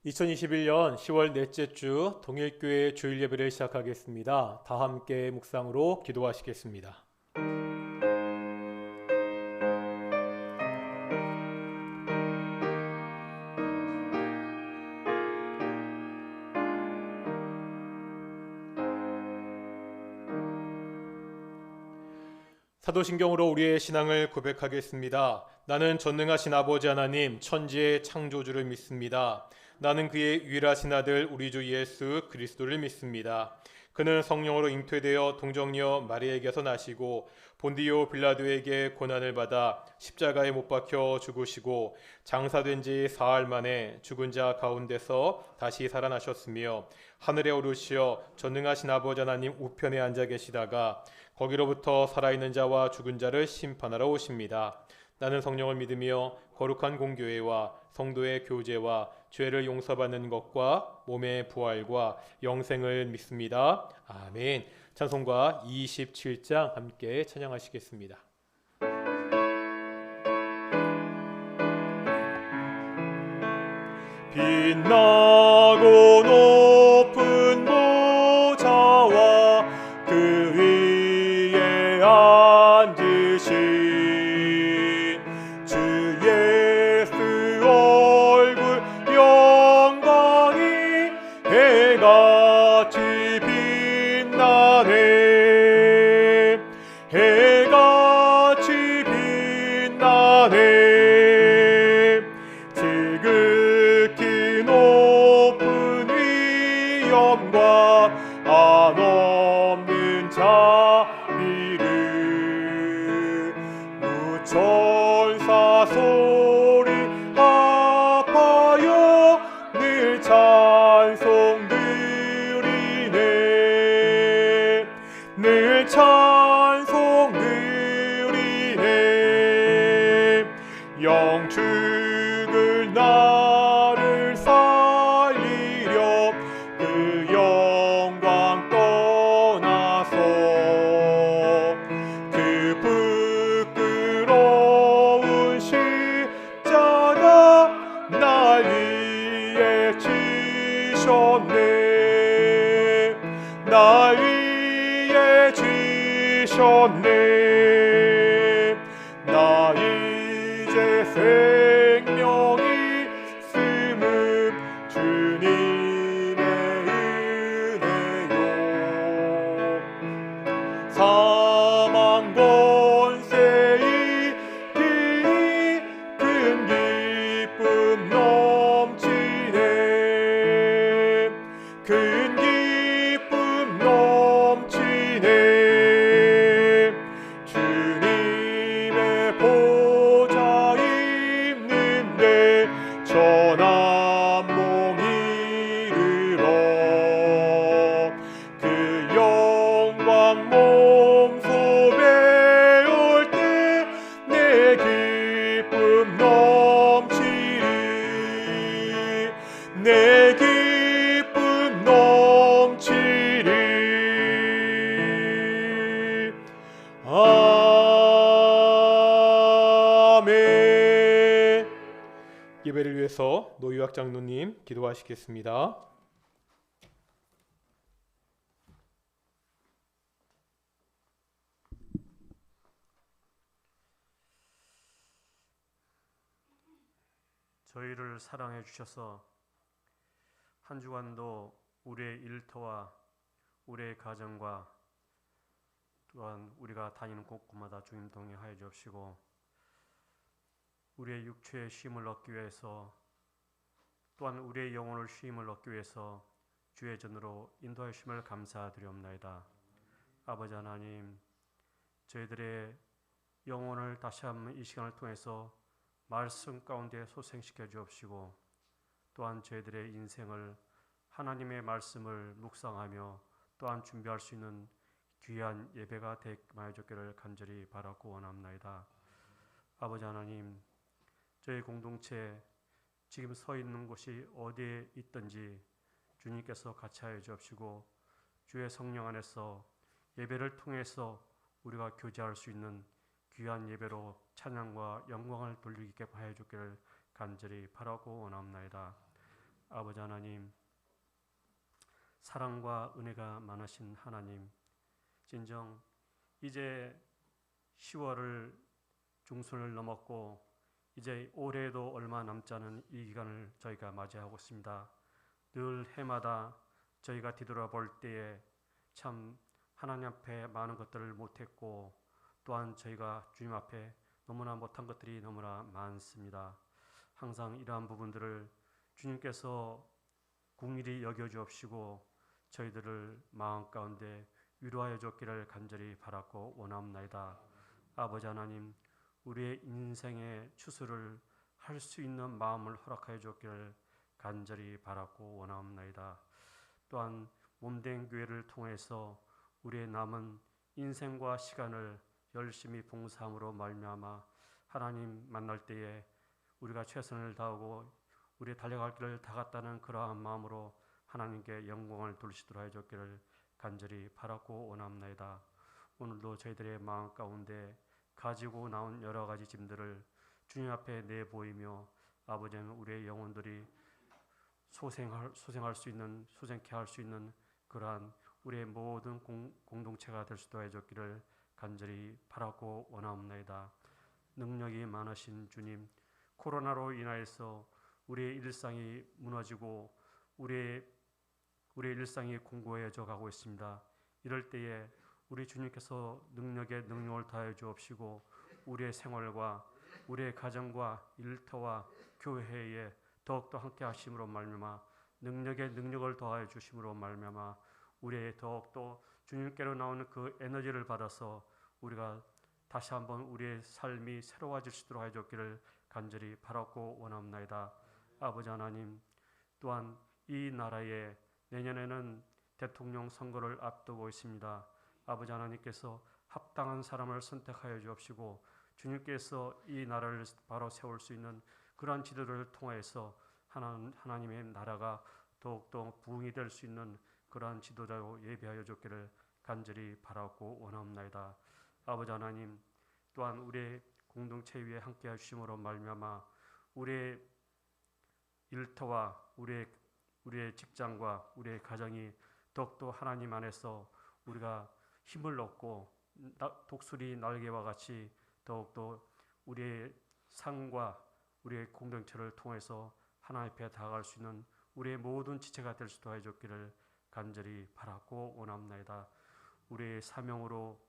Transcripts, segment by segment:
2021년 10월 넷째 주 동일교회 주일 예배를 시작하겠습니다. 다 함께 묵상으로 기도하시겠습니다. 사도신경으로 우리의 신앙을 고백하겠습니다. 나는 전능하신 아버지 하나님 천지의 창조주를 믿습니다. 나는 그의 유일하신 아들 우리 주 예수 그리스도를 믿습니다. 그는 성령으로 잉태되어 동정녀 마리아에게서 나시고 본디오 빌라도에게 고난을 받아 십자가에 못 박혀 죽으시고 장사된 지 사흘 만에 죽은 자 가운데서 다시 살아나셨으며 하늘에 오르시어 전능하신 아버지 하나님 우편에 앉아 계시다가 거기로부터 살아있는 자와 죽은 자를 심판하러 오십니다. 나는 성령을 믿으며 거룩한 공교회와 성도의 교제와 죄를 용서받는 것과 몸의 부활과 영생을 믿습니다. 아멘. 찬송가 27장 함께 찬양하시겠습니다. 빛나고 높은 보좌와 그 위에 앉으신 주 예수 얼굴 영광이 해같이 빛나네. 해같이 빛나네. 지극히 높은 위엄과 한없는 자비를 무천사 소리 합하여 늘 찬송 드리네. 늘 찬송 드리네. 영축을 나를 살리려 그 영광 떠나서 그 부끄러운 십자가 날 위해 지셨네. 날 위해 지셨네. 나 이제 생명이 있음은 주님의 은혜요. 사망 권세 이기니 큰 기쁨 넘치네. 큰 기쁨 넘치네. 주님의 보좌 있는데 전한 몸 이르러 그 영광 몸소 배울 때 내 기쁨 넘치리. 내 기쁨 넘치리. 아멘. 예배를 위해서 노유학 장로님 기도하시겠습니다. 저희를 사랑해 주셔서 한 주간도 우리의 일터와 우리의 가정과 또한 우리가 다니는 곳곳마다 주님 동행하여 주옵시고 우리의 육체의 쉼을 얻기 위해서 또한 우리의 영혼을 쉼을 얻기 위해서 주의 전으로 인도하심을 감사드리옵나이다. 아버지 하나님, 저희들의 영혼을 다시 한번 이 시간을 통해서 말씀 가운데 소생시켜 주옵시고 또한 저희들의 인생을 하나님의 말씀을 묵상하며 또한 준비할 수 있는 귀한 예배가 되게 하여 주기를 간절히 바라고 원합나이다. 아버지 하나님, 저희 공동체 지금 서 있는 곳이 어디에 있든지 주님께서 같이 하여 주옵시고 주의 성령 안에서 예배를 통해서 우리가 교제할 수 있는 귀한 예배로 찬양과 영광을 돌리게 하여 주기를 간절히 바라고 원합나이다. 아버지 하나님, 사랑과 은혜가 많으신 하나님, 진정 이제 10월을 중순을 넘었고 이제 올해도 얼마 남지 않은 이 기간을 저희가 맞이하고 있습니다. 늘 해마다 저희가 뒤돌아볼 때에 참 하나님 앞에 많은 것들을 못했고 또한 저희가 주님 앞에 너무나 못한 것들이 너무나 많습니다. 항상 이러한 부분들을 주님께서 긍휼히 여겨주옵시고 저희들을 마음 가운데 위로하여 줬기를 간절히 바랐고 원하옵나이다. 아버지 하나님, 우리의 인생의 추수를 할 수 있는 마음을 허락하여 줬기를 간절히 바랐고 원하옵나이다. 또한 몸된 교회를 통해서 우리의 남은 인생과 시간을 열심히 봉사함으로 말미암아 하나님 만날 때에 우리가 최선을 다하고 우리의 달려갈 길을 다갔다는 그러한 마음으로 하나님께 영광을 돌리시도록 해줬기를 간절히 바랐고 원합나이다. 오늘도 저희들의 마음 가운데 가지고 나온 여러 가지 짐들을 주님 앞에 내보이며 아버지 하나님, 우리의 영혼들이 소생할 수 있는, 소생케 할 수 있는 그러한 우리의 모든 공동체가 될 수도 해줬기를 간절히 바라고 원하옵나이다. 능력이 많으신 주님, 코로나로 인하여서 우리의 일상이 무너지고 우리의 일상이 공고해져 가고 있습니다. 이럴 때에 우리 주님께서 능력에 능력을 더하여 주옵시고 우리의 생활과 우리의 가정과 일터와 교회에 더욱더 함께 하심으로 말미암아 능력에 능력을 더하여 주심으로 말미암아 우리의 더욱더 주님께로 나오는 그 에너지를 받아서 우리가 다시 한번 우리의 삶이 새로워질 수 있도록 해줬기를 간절히 바랐고 원합나이다. 아버지 하나님, 또한 이 나라에 내년에는 대통령 선거를 앞두고 있습니다. 아버지 하나님께서 합당한 사람을 선택하여 주옵시고 주님께서 이 나라를 바로 세울 수 있는 그러한 지도를 통해서 하나님의 나라가 더욱더 부흥이 될 수 있는 그러한 지도자로 예비하여 줬기를 간절히 바라고 원합나이다. 아버지 하나님, 또한 우리의 공동체 위에 함께 하심으로 말미암아 우리의 일터와 우리의 직장과 우리의 가정이 더욱더 하나님 안에서 우리가 힘을 얻고 독수리 날개와 같이 더욱더 우리의 삶과 우리의 공동체를 통해서 하나님 앞에 다가갈 수 있는 우리의 모든 지체가 될 수도 해줬기를 간절히 바라고 원합나이다. 우리의 사명으로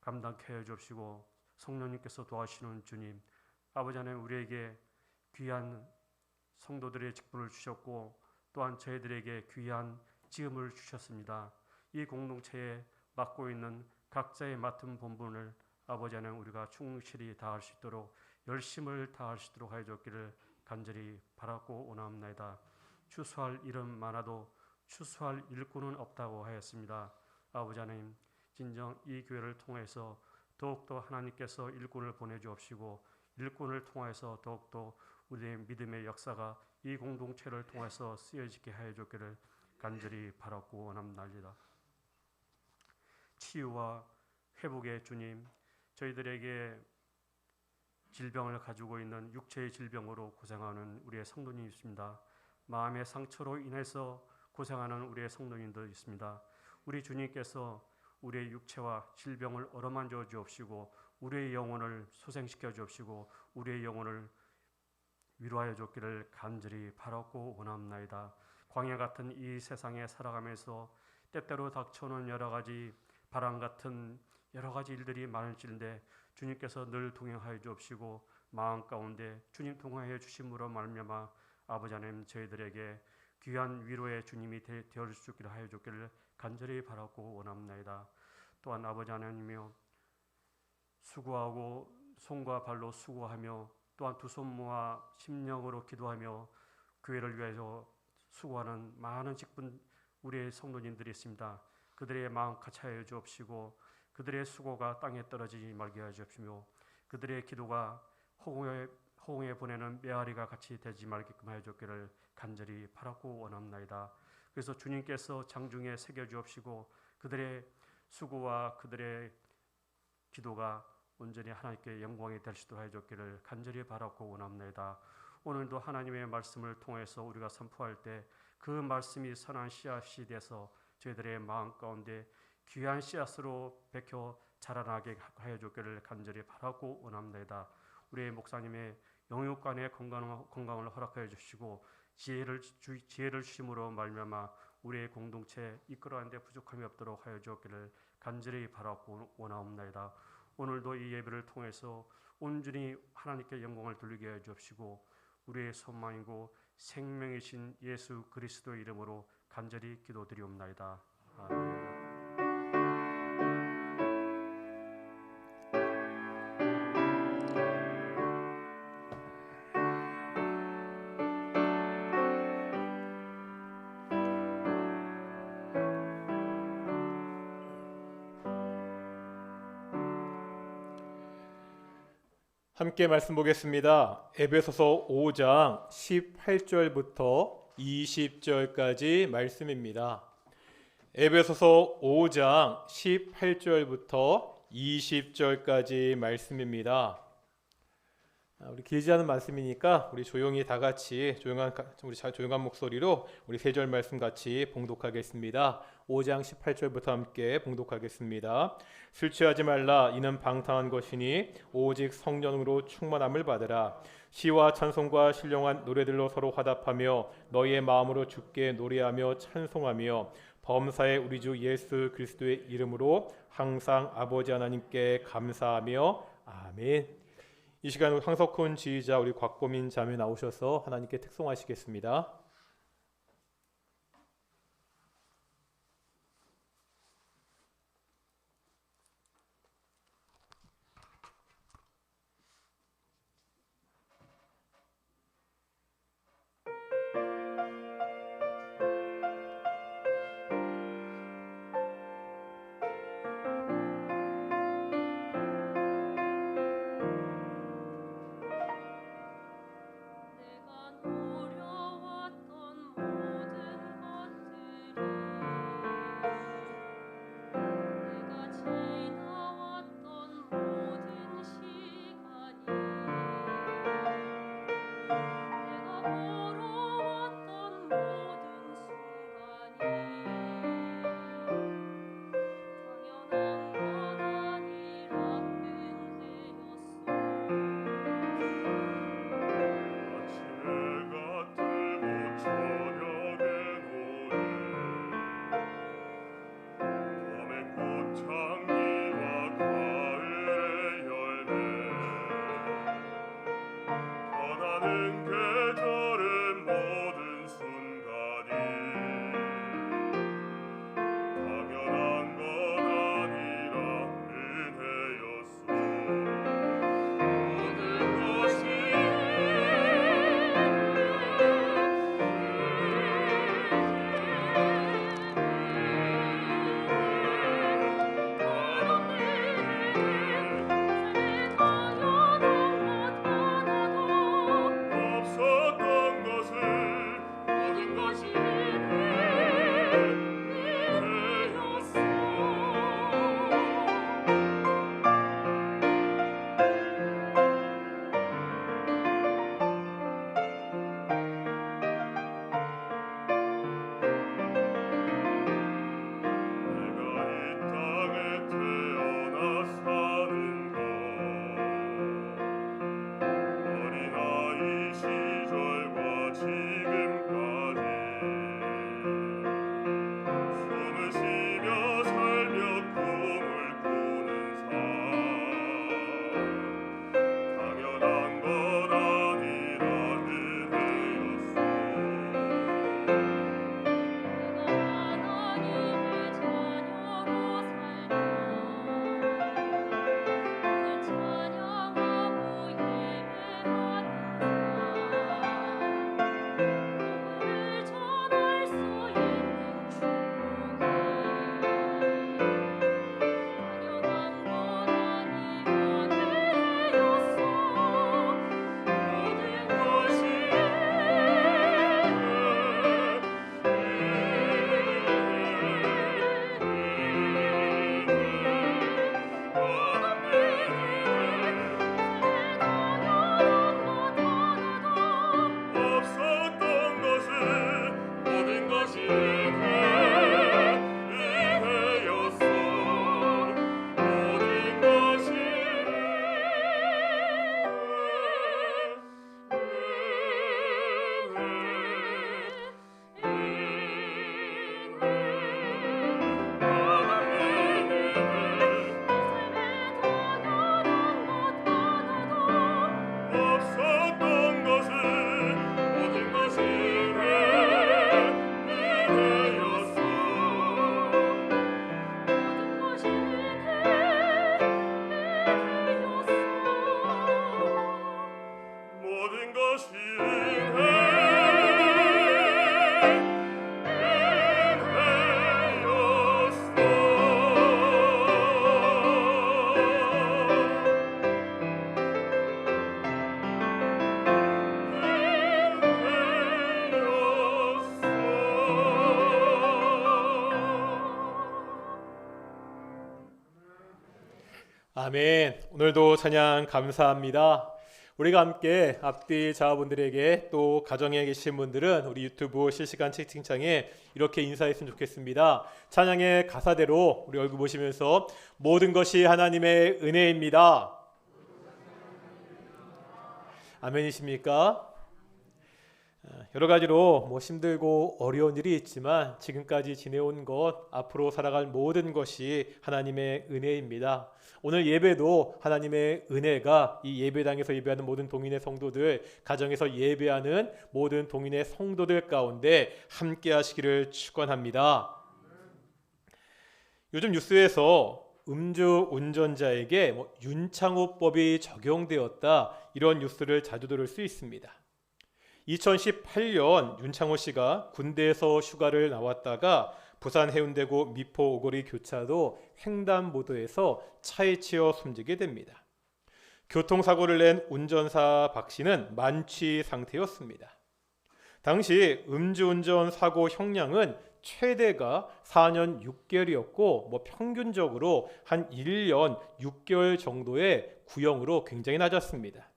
감당케 해 주옵시고 성령님께서 도와주시는 주님, 아버지 하나님, 우리에게 귀한 성도들의 직분을 주셨고 또한 저희들에게 귀한 지음을 주셨습니다. 이 공동체에 맡고 있는 각자의 맡은 본분을 아버지 하나님, 우리가 충실히 다할 수 있도록 열심을 다할 수 있도록 하여 주기를 간절히 바라고 원합나이다. 추수할 일은 많아도 추수할 일꾼은 없다고 하였습니다. 아버지 하나님, 진정 이 교회를 통해서 더욱더 하나님께서 일꾼을 보내주옵시고 일꾼을 통해서 더욱더 우리의 믿음의 역사가 이 공동체를 통해서 쓰여지게 하여 주기를 간절히 바라고 원합나이다. 치유와 회복의 주님, 저희들에게 질병을 가지고 있는 육체의 질병으로 고생하는 우리의 성도님이 있습니다. 마음의 상처로 인해서 고생하는 우리의 성도님도 있습니다. 우리 주님께서 우리의 육체와 질병을 어루만져 주옵시고 우리의 영혼을 소생시켜 주옵시고 우리의 영혼을 위로하여 줬기를 간절히 바라고 원합나이다. 광야 같은 이 세상에 살아가면서 때때로 닥쳐오는 여러 가지 바람 같은 여러 가지 일들이 많을지인데 주님께서 늘 동행하여 주옵시고 마음 가운데 주님 동행하여 주심으로 말미암아 아버지 하나님, 저희들에게 귀한 위로의 주님이 되어 주기를 하여 주기를 간절히 바라고 원합나이다. 또한 아버지 하나님이여, 수고하고 손과 발로 수고하며 또한 두 손 모아 심령으로 기도하며 교회를 위해서 수고하는 많은 직분 우리의 성도님들이 있습니다. 그들의 마음 같이하여 주옵시고 그들의 수고가 땅에 떨어지지 말게 하여 주옵시며 그들의 기도가 허공에 보내는 메아리가 같이 되지 말게끔 하여 주기를 간절히 바라고 원합나이다. 그래서 주님께서 장중에 새겨 주옵시고 그들의 수고와 그들의 기도가 온전히 하나님께 영광이 될 수 있도록 하여 주기를 간절히 바라고 원합니다. 오늘도 하나님의 말씀을 통해서 우리가 선포할 때 그 말씀이 선한 씨앗이 돼서 저희들의 마음 가운데 귀한 씨앗으로 베켜 자라나게 하여 주기를 간절히 바라고 원합니다. 우리의 목사님의 영육간의 건강을 허락하여 주시고 지혜를 주심으로 말미암아 우리의 공동체 이끌어가는 데 부족함이 없도록 하여 주기를 간절히 바라고 원하옵나이다. 오늘도 이 예배를 통해서 온전히 하나님께 영광을 돌리게 하여 주옵시고 우리의 소망이고 생명이신 예수 그리스도의 이름으로 간절히 기도드리옵나이다. 아멘. 함께 말씀 보겠습니다. 에베소서 5장 18절부터 20절까지 말씀입니다. 에베소서 5장 18절부터 20절까지 말씀입니다. 우리 길지 않은 말씀이니까 우리 조용히 다 같이 조용한 목소리로 우리 세 절 말씀 같이 봉독하겠습니다. 5장 18절부터 함께 봉독하겠습니다. 술 취하지 말라. 이는 방탕한 것이니 오직 성령으로 충만함을 받으라. 시와 찬송과 신령한 노래들로 서로 화답하며 너희의 마음으로 주께 노래하며 찬송하며 범사의 우리 주 예수 그리스도의 이름으로 항상 아버지 하나님께 감사하며 아멘. 이 시간 황석훈 지휘자 우리 곽고민 자매 나오셔서 하나님께 특송하시겠습니다. 내가 노려왔던 아멘. 오늘도 찬양 감사합니다. 우리가 함께 앞뒤 자분들에게 또 가정에 계신 분들은 우리 유튜브 실시간 채팅창에 이렇게 인사했으면 좋겠습니다. 찬양의 가사대로 우리 얼굴 보시면서 모든 것이 하나님의 은혜입니다. 아멘이십니까? 여러 가지로 힘들고 어려운 일이 있지만 지금까지 지내온 것, 앞으로 살아갈 모든 것이 하나님의 은혜입니다. 오늘 예배도 하나님의 은혜가 이 예배당에서 예배하는 모든 동인의 성도들, 가정에서 예배하는 모든 동인의 성도들 가운데 함께 하시기를 축원합니다. 요즘 뉴스에서 음주 운전자에게 윤창호법이 적용되었다, 이런 뉴스를 자주 들을 수 있습니다. 2018년 윤창호 씨가 군대에서 휴가를 나왔다가 부산 해운대구 미포 오거리 교차로 횡단보도에서 차에 치여 숨지게 됩니다. 교통사고를 낸 운전사 박 씨는 만취 상태였습니다. 당시 음주운전 사고 형량은 최대가 4년 6개월이었고 평균적으로 한 1년 6개월 정도의 구형으로 굉장히 낮았습니다.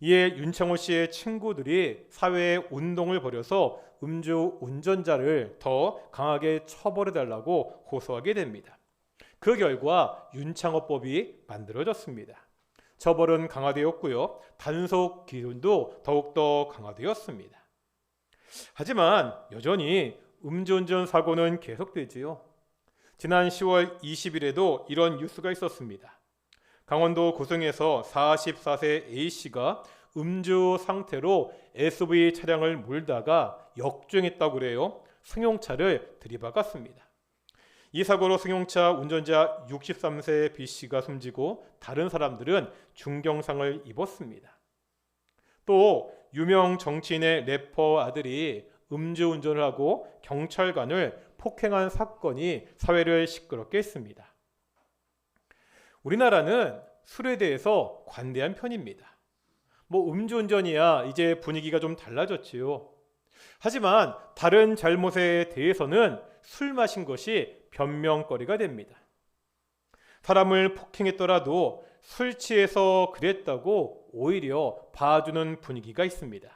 이에 윤창호 씨의 친구들이 사회에 운동을 벌여서 음주 운전자를 더 강하게 처벌해달라고 호소하게 됩니다. 그 결과 윤창호법이 만들어졌습니다. 처벌은 강화되었고요. 단속 기준도 더욱더 강화되었습니다. 하지만 여전히 음주운전 사고는 계속되지요. 지난 10월 20일에도 이런 뉴스가 있었습니다. 강원도 고성에서 44세 A씨가 음주 상태로 SUV 차량을 몰다가 역주행했다고 그래요. 승용차를 들이박았습니다. 이 사고로 승용차 운전자 63세 B씨가 숨지고 다른 사람들은 중경상을 입었습니다. 또 유명 정치인의 래퍼 아들이 음주운전을 하고 경찰관을 폭행한 사건이 사회를 시끄럽게 했습니다. 우리나라는 술에 대해서 관대한 편입니다. 음주운전이야 이제 분위기가 좀 달라졌지요. 하지만 다른 잘못에 대해서는 술 마신 것이 변명거리가 됩니다. 사람을 폭행했더라도 술 취해서 그랬다고 오히려 봐주는 분위기가 있습니다.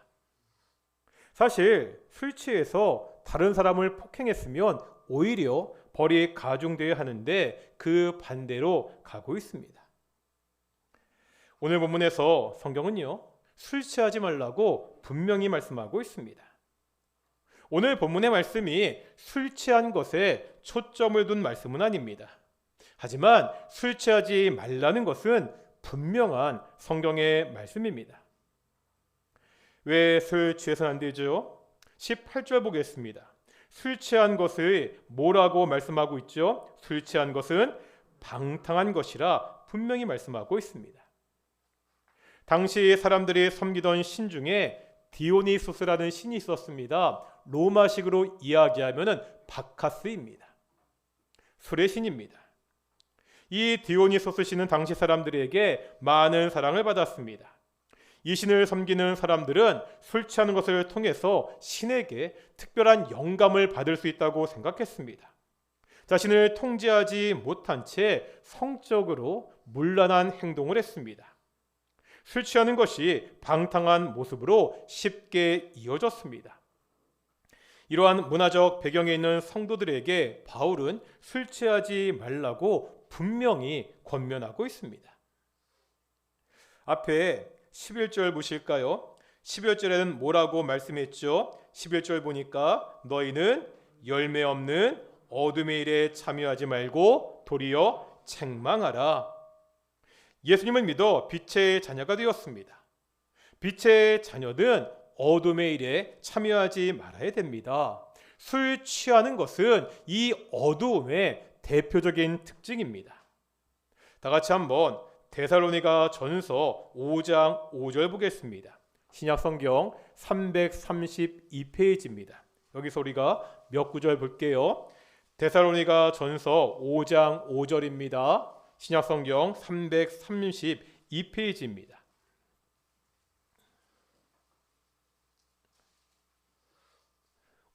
사실 술 취해서 다른 사람을 폭행했으면 오히려 벌이 가중되어야 하는데 그 반대로 가고 있습니다. 오늘 본문에서 성경은요, 술 취하지 말라고 분명히 말씀하고 있습니다. 오늘 본문의 말씀이 술 취한 것에 초점을 둔 말씀은 아닙니다. 하지만 술 취하지 말라는 것은 분명한 성경의 말씀입니다. 왜 술 취해서는 안 되죠? 18절 보겠습니다. 술 취한 것을 뭐라고 말씀하고 있죠? 술 취한 것은 방탕한 것이라 분명히 말씀하고 있습니다. 당시 사람들이 섬기던 신 중에 디오니소스라는 신이 있었습니다. 로마식으로 이야기하면 바카스입니다. 술의 신입니다. 이 디오니소스 신은 당시 사람들에게 많은 사랑을 받았습니다. 이 신을 섬기는 사람들은 술 취하는 것을 통해서 신에게 특별한 영감을 받을 수 있다고 생각했습니다. 자신을 통제하지 못한 채 성적으로 문란한 행동을 했습니다. 술 취하는 것이 방탕한 모습으로 쉽게 이어졌습니다. 이러한 문화적 배경에 있는 성도들에게 바울은 술 취하지 말라고 분명히 권면하고 있습니다. 앞에 11절 보실까요? 11절에는 뭐라고 말씀했죠? 11절 보니까 너희는 열매 없는 어둠의 일에 참여하지 말고 도리어 책망하라. 예수님을 믿어 빛의 자녀가 되었습니다. 빛의 자녀는 어둠의 일에 참여하지 말아야 됩니다. 술 취하는 것은 이 어두움의 대표적인 특징입니다. 다 같이 한번 데살로니가 전서 5장 5절 보겠습니다. 신약성경 332페이지입니다. 여기서 우리가 몇 구절 볼게요. 데살로니가 전서 5장 5절입니다. 신약성경 332페이지입니다.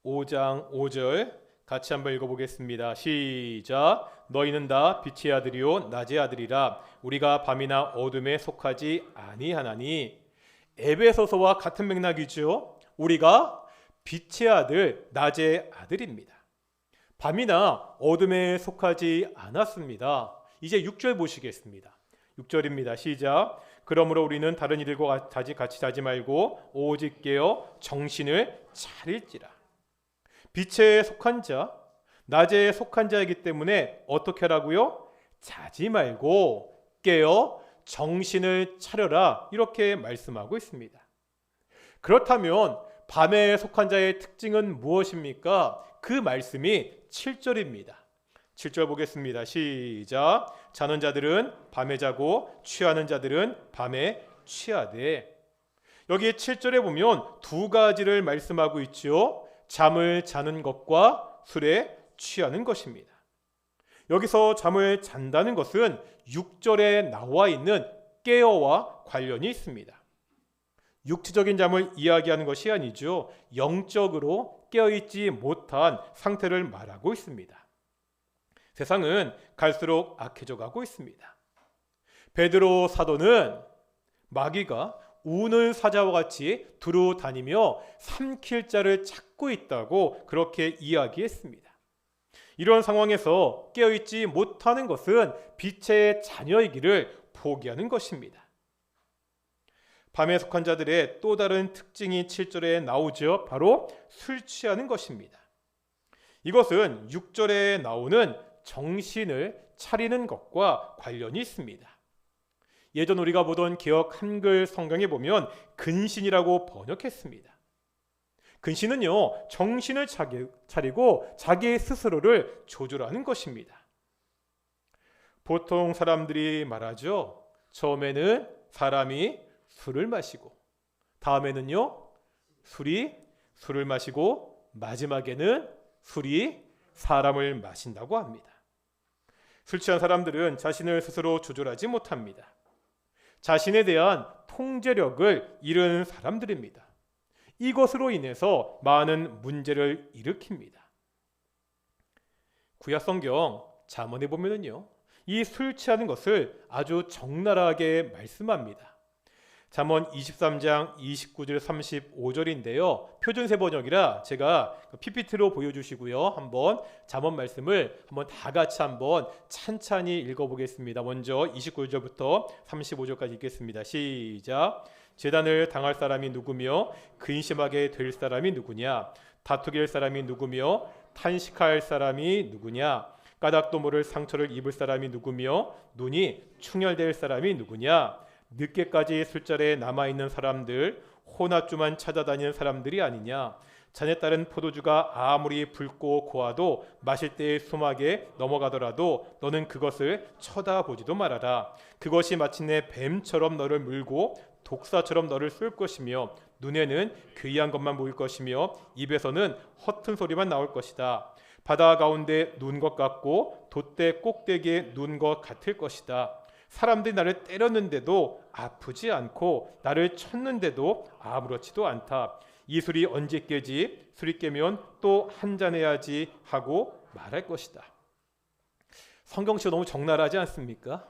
5장 5절 같이 한번 읽어보겠습니다. 시작. 너희는 다 빛의 아들이요 낮의 아들이라. 우리가 밤이나 어둠에 속하지 아니하나니. 에베소서와 같은 맥락이죠. 우리가 빛의 아들, 낮의 아들입니다. 밤이나 어둠에 속하지 않았습니다. 이제 6절 보시겠습니다. 6절입니다. 시작. 그러므로 우리는 다른 이들과 같이 자지 말고 오직 깨어 정신을 차릴지라. 빛에 속한 자, 낮에 속한 자이기 때문에 어떻게 하라고요? 자지 말고 깨어 정신을 차려라. 이렇게 말씀하고 있습니다. 그렇다면 밤에 속한 자의 특징은 무엇입니까? 그 말씀이 7절입니다. 7절 보겠습니다. 시작. 자는 자들은 밤에 자고 취하는 자들은 밤에 취하되. 여기 7절에 보면 두 가지를 말씀하고 있죠. 잠을 자는 것과 술에 취하는 것입니다. 여기서 잠을 잔다는 것은 6절에 나와 있는 깨어와 관련이 있습니다. 육체적인 잠을 이야기하는 것이 아니죠. 영적으로 깨어있지 못한 상태를 말하고 있습니다. 세상은 갈수록 악해져 가고 있습니다. 베드로 사도는 마귀가 우는 사자와 같이 두루 다니며 삼킬 자를 찾고 있다고 그렇게 이야기했습니다. 이런 상황에서 깨어있지 못하는 것은 빛의 자녀이기를 포기하는 것입니다. 밤에 속한 자들의 또 다른 특징이 7절에 나오죠. 바로 술 취하는 것입니다. 이것은 6절에 나오는 정신을 차리는 것과 관련이 있습니다. 예전 우리가 보던 개역 한글 성경에 보면 근신이라고 번역했습니다. 근신은요, 정신을 차리고 자기 스스로를 조절하는 것입니다. 보통 사람들이 말하죠. 처음에는 사람이 술을 마시고, 다음에는요 술이 술을 마시고, 마지막에는 술이 사람을 마신다고 합니다. 술 취한 사람들은 자신을 스스로 조절하지 못합니다. 자신에 대한 통제력을 잃은 사람들입니다. 이것으로 인해서 많은 문제를 일으킵니다. 구약 성경 잠언에 보면은요, 이 술 취하는 것을 아주 적나라하게 말씀합니다. 잠언 23장 29절 35절인데요. 표준세 번역이라 제가 PPT로 보여주시고요. 한번 잠언 말씀을 한번 다 같이 한번 찬찬히 읽어보겠습니다. 먼저 29절부터 35절까지 읽겠습니다. 시작. 재단을 당할 사람이 누구며 근심하게 될 사람이 누구냐? 다투게 할 사람이 누구며 탄식할 사람이 누구냐? 까닭도 모를 상처를 입을 사람이 누구며 눈이 충혈될 사람이 누구냐? 늦게까지 술자리에 남아있는 사람들, 혼합주만 찾아다니는 사람들이 아니냐? 자네 딸은 포도주가 아무리 붉고 고와도 마실 때의 수막에 넘어가더라도 너는 그것을 쳐다보지도 말아라. 그것이 마침내 뱀처럼 너를 물고 독사처럼 너를 쏠 것이며 눈에는 괴이한 것만 보일 것이며 입에서는 허튼 소리만 나올 것이다. 바다 가운데 눈 것 같고 돛대 꼭대기에 눈 것 같을 것이다. 사람들이 나를 때렸는데도 아프지 않고 나를 쳤는데도 아무렇지도 않다. 이 술이 언제 깨지? 술이 깨면 또 한잔해야지 하고 말할 것이다. 성경씨가 너무 적나라하지 않습니까?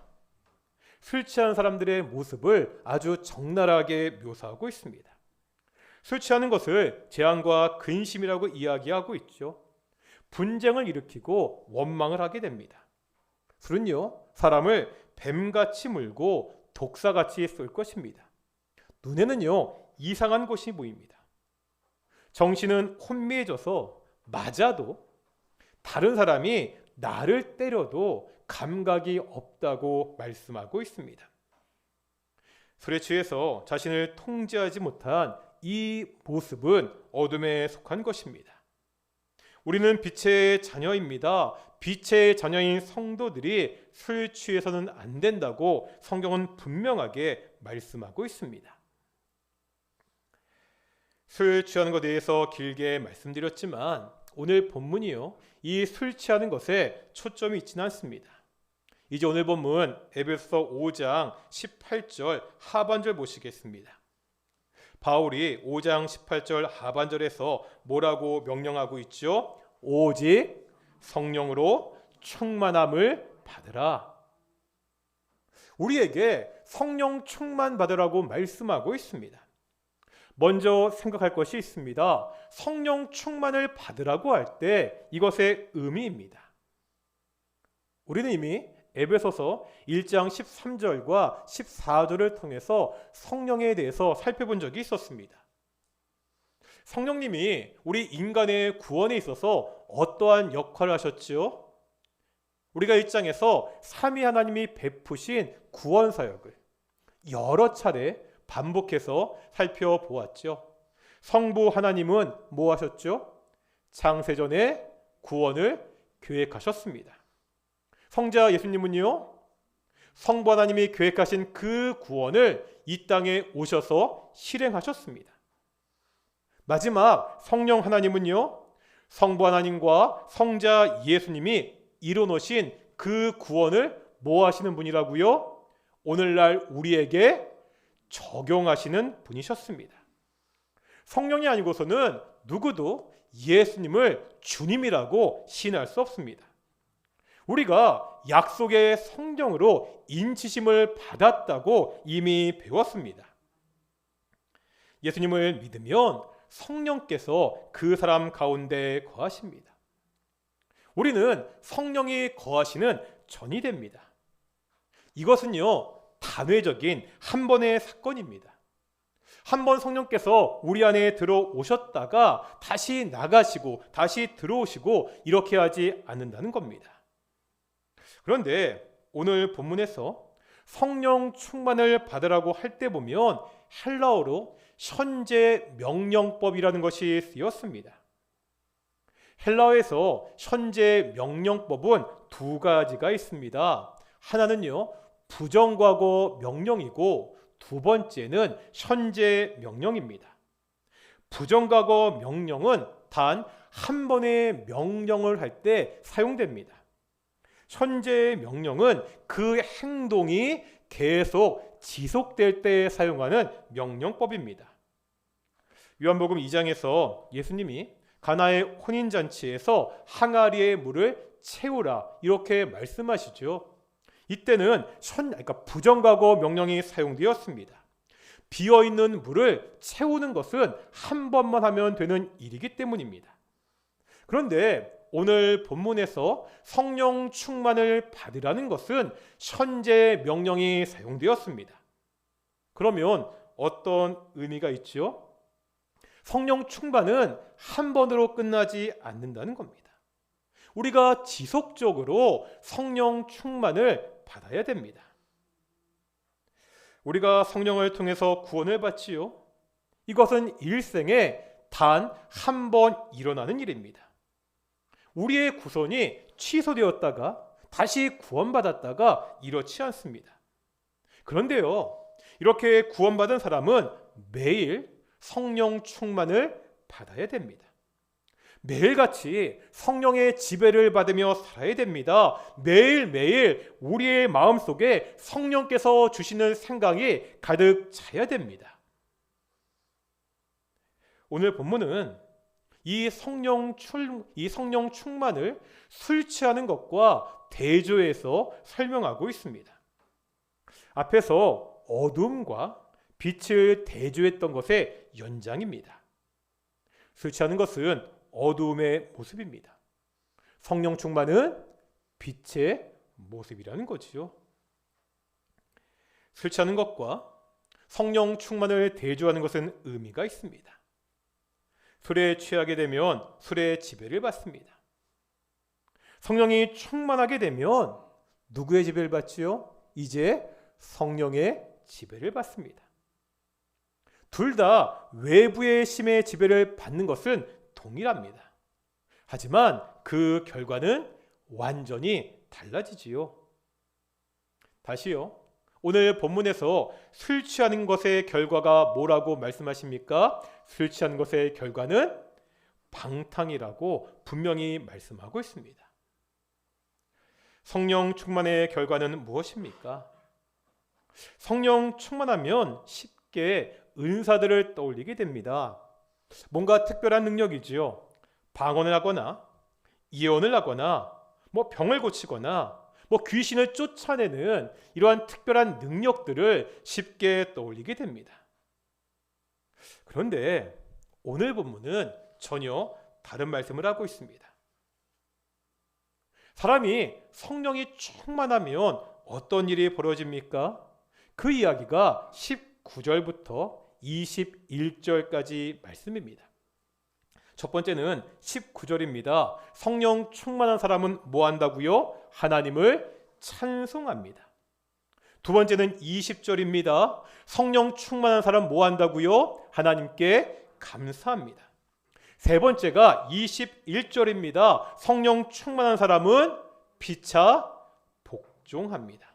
술 취한 사람들의 모습을 아주 적나라하게 묘사하고 있습니다. 술 취하는 것을 재앙과 근심이라고 이야기하고 있죠. 분쟁을 일으키고 원망을 하게 됩니다. 술은요, 사람을 뱀같이 물고 독사같이 쏠 것입니다. 눈에는요, 이상한 것이 보입니다. 정신은 혼미해져서 맞아도 다른 사람이 나를 때려도 감각이 없다고 말씀하고 있습니다. 술에 취해서 자신을 통제하지 못한 이 모습은 어둠에 속한 것입니다. 우리는 빛의 자녀입니다. 빛의 자녀인 성도들이 술 취해서는 안 된다고 성경은 분명하게 말씀하고 있습니다. 술 취하는 것에 대해서 길게 말씀드렸지만 오늘 본문이요, 이 술 취하는 것에 초점이 있지는 않습니다. 이제 오늘 본문 에베소서 5장 18절 하반절 보시겠습니다. 바울이 5장 18절 하반절에서 뭐라고 명령하고 있죠? 오직 성령으로 충만함을 받으라. 우리에게 성령 충만 받으라고 말씀하고 있습니다. 먼저 생각할 것이 있습니다. 성령 충만을 받으라고 할 때 이것의 의미입니다. 우리는 이미 에베소서 1장 13절과 14절을 통해서 성령에 대해서 살펴본 적이 있었습니다. 성령님이 우리 인간의 구원에 있어서 어떠한 역할을 하셨지요? 우리가 1장에서 삼위 하나님이 베푸신 구원 사역을 여러 차례 반복해서 살펴보았죠. 성부 하나님은 뭐 하셨죠? 창세전에 구원을 계획하셨습니다. 성자 예수님은요, 성부 하나님이 계획하신 그 구원을 이 땅에 오셔서 실행하셨습니다. 마지막 성령 하나님은요, 성부 하나님과 성자 예수님이 이뤄놓으신 그 구원을 뭐 하시는 분이라고요? 오늘날 우리에게 적용하시는 분이셨습니다. 성령이 아니고서는 누구도 예수님을 주님이라고 시인할 수 없습니다. 우리가 약속의 성령으로 인치심을 받았다고 이미 배웠습니다. 예수님을 믿으면 성령께서 그 사람 가운데 거하십니다. 우리는 성령이 거하시는 전이 됩니다. 이것은요, 단회적인 한 번의 사건입니다. 한 번 성령께서 우리 안에 들어오셨다가 다시 나가시고 다시 들어오시고 이렇게 하지 않는다는 겁니다. 그런데 오늘 본문에서 성령 충만을 받으라고 할 때 보면 헬라어로 현재 명령법이라는 것이 쓰였습니다. 헬라어에서 현재 명령법은 두 가지가 있습니다. 하나는요, 부정과거 명령이고 두 번째는 현재 명령입니다. 부정과거 명령은 단 한 번의 명령을 할 때 사용됩니다. 현재 명령은 그 행동이 계속 지속될 때 사용하는 명령법입니다. 요한복음 2장에서 예수님이 가나의 혼인잔치에서 항아리의 물을 채우라 이렇게 말씀하시죠. 이때는 그러니까 부정과거 명령이 사용되었습니다. 비어있는 물을 채우는 것은 한 번만 하면 되는 일이기 때문입니다. 그런데 오늘 본문에서 성령 충만을 받으라는 것은 현재 명령이 사용되었습니다. 그러면 어떤 의미가 있죠? 성령 충만은 한 번으로 끝나지 않는다는 겁니다. 우리가 지속적으로 성령 충만을 받아야 됩니다. 우리가 성령을 통해서 구원을 받지요. 이것은 일생에 단 한 번 일어나는 일입니다. 우리의 구원이 취소되었다가 다시 구원받았다가 이렇지 않습니다. 그런데요, 이렇게 구원받은 사람은 매일 성령 충만을 받아야 됩니다. 매일같이 성령의 지배를 받으며 살아야 됩니다. 매일매일 우리의 마음속에 성령께서 주시는 생각이 가득 차야 됩니다. 오늘 본문은 이 성령 충만을 술 취하는 것과 대조해서 설명하고 있습니다. 앞에서 어둠과 빛을 대조했던 것의 연장입니다. 술 취하는 것은 어둠의 모습입니다. 성령 충만은 빛의 모습이라는 거지요. 술 취하는 것과 성령 충만을 대조하는 것은 의미가 있습니다. 술에 취하게 되면 술의 지배를 받습니다. 성령이 충만하게 되면 누구의 지배를 받지요? 이제 성령의 지배를 받습니다. 둘 다 외부의 힘의 지배를 받는 것은 동일합니다. 하지만 그 결과는 완전히 달라지지요. 다시요. 오늘 본문에서 술 취하는 것의 결과가 뭐라고 말씀하십니까? 술 취하는 것의 결과는 방탕이라고 분명히 말씀하고 있습니다. 성령 충만의 결과는 무엇입니까? 성령 충만하면 쉽게 은사들을 떠올리게 됩니다. 뭔가 특별한 능력이지요. 방언을 하거나 예언을 하거나 병을 고치거나 귀신을 쫓아내는 이러한 특별한 능력들을 쉽게 떠올리게 됩니다. 그런데 오늘 본문은 전혀 다른 말씀을 하고 있습니다. 사람이 성령이 충만하면 어떤 일이 벌어집니까? 그 이야기가 19절부터 21절까지 말씀입니다. 첫 번째는 19절입니다. 성령 충만한 사람은 뭐 한다고요? 하나님을 찬송합니다. 두 번째는 20절입니다. 성령 충만한 사람 뭐 한다고요? 하나님께 감사합니다. 세 번째가 21절입니다. 성령 충만한 사람은 피차 복종합니다.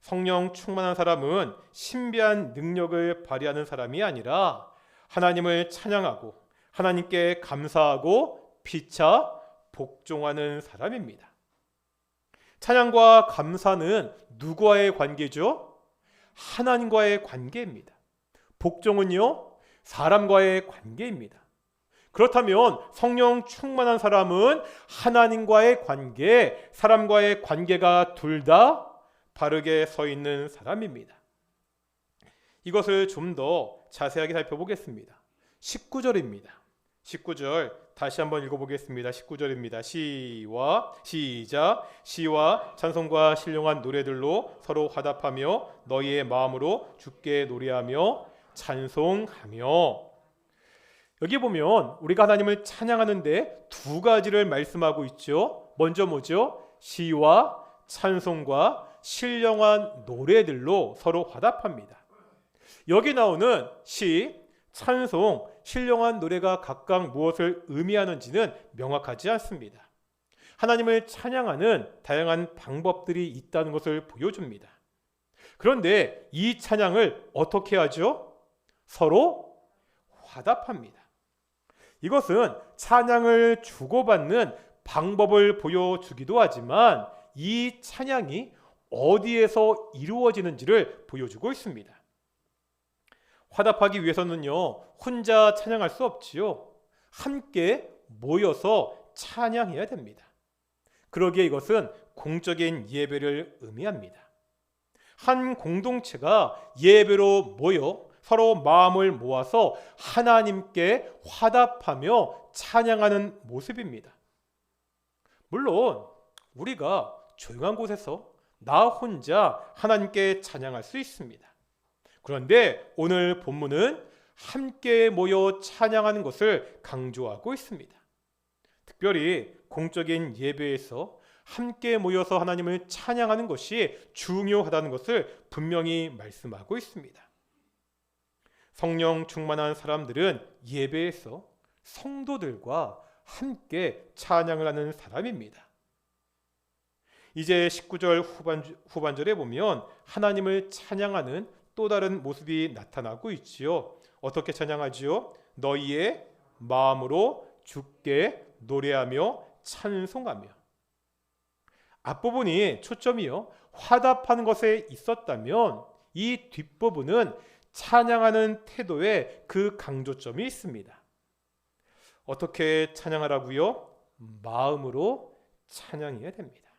성령 충만한 사람은 신비한 능력을 발휘하는 사람이 아니라 하나님을 찬양하고 하나님께 감사하고 피차 복종하는 사람입니다. 찬양과 감사는 누구와의 관계죠? 하나님과의 관계입니다. 복종은요, 사람과의 관계입니다. 그렇다면 성령 충만한 사람은 하나님과의 관계, 사람과의 관계가 둘 다 바르게 서 있는 사람입니다. 이것을 좀 더 자세하게 살펴보겠습니다. 19절입니다. 19절 다시 한번 읽어보겠습니다. 19절입니다. 시작. 시와 찬송과 신령한 노래들로 서로 화답하며 너희의 마음으로 주께 노래하며 찬송하며. 여기 보면 우리가 하나님을 찬양하는데 두 가지를 말씀하고 있죠. 먼저 뭐죠? 시와 찬송과 신령한 노래들로 서로 화답합니다. 여기 나오는 시, 찬송, 신령한 노래가 각각 무엇을 의미하는지는 명확하지 않습니다. 하나님을 찬양하는 다양한 방법들이 있다는 것을 보여줍니다. 그런데 이 찬양을 어떻게 하죠? 서로 화답합니다. 이것은 찬양을 주고받는 방법을 보여주기도 하지만 이 찬양이 어디에서 이루어지는지를 보여주고 있습니다. 화답하기 위해서는요, 혼자 찬양할 수 없지요. 함께 모여서 찬양해야 됩니다. 그러기에 이것은 공적인 예배를 의미합니다. 한 공동체가 예배로 모여 서로 마음을 모아서 하나님께 화답하며 찬양하는 모습입니다. 물론 우리가 조용한 곳에서 나 혼자 하나님께 찬양할 수 있습니다. 그런데 오늘 본문은 함께 모여 찬양하는 것을 강조하고 있습니다. 특별히 공적인 예배에서 함께 모여서 하나님을 찬양하는 것이 중요하다는 것을 분명히 말씀하고 있습니다. 성령 충만한 사람들은 예배에서 성도들과 함께 찬양을 하는 사람입니다. 이제 19절 후반절에 보면 하나님을 찬양하는 또 다른 모습이 나타나고 있지요. 어떻게 찬양하지요? 너희의 마음으로 주께 노래하며 찬송하며. 앞부분이 초점이요, 화답하는 것에 있었다면 이 뒷부분은 찬양하는 태도에 그 강조점이 있습니다. 어떻게 찬양하라고요? 마음으로 찬양해야 됩니다.